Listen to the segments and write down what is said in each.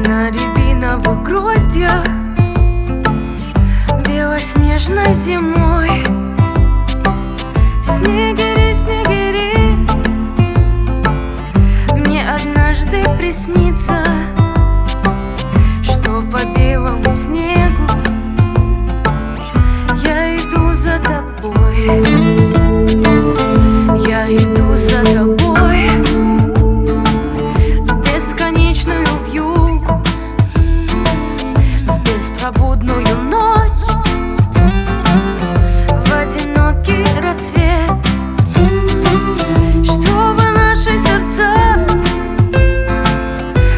На рябиновых гроздьях белоснежной зимой. Снегири, снегири, мне однажды приснится, что по белому снегу я иду за тобой. Я иду за тобой в бесконечную вьюгу, в беспробудную ночь, в одинокий рассвет, чтобы наши сердца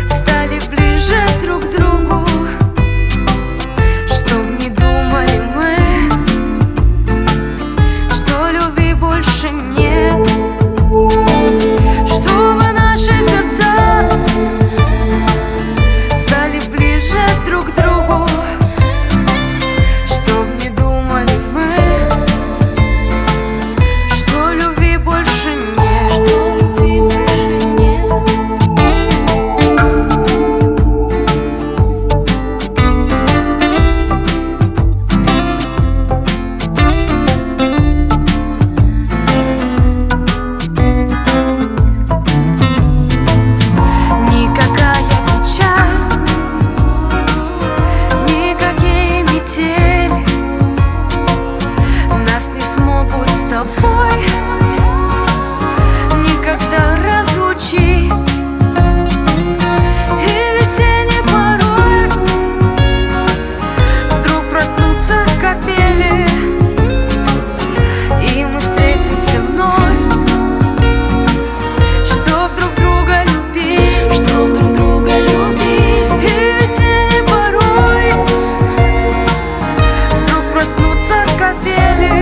стали ближе друг к другу, чтоб не думали мы, что любви больше нет, чтобы наши сердца стали ближе друг к другу, чтоб не думали мы, что любви больше нет, что любви больше нет. Никакая печаль, никакие метели нас не смогут с тобой никогда разлучить. И весенней порой вдруг проснутся капели, и мы встретимся вновь, чтоб друг друга любить, чтоб друг друга любить. И весенней порой вдруг проснутся капели,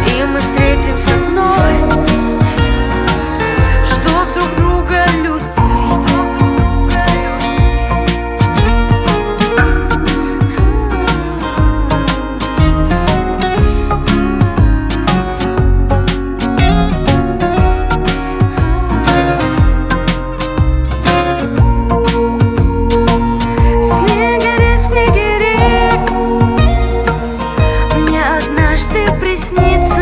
и мы встретимся вновь, чтоб друг друга любить. Снегири, снегири, мне однажды приснится,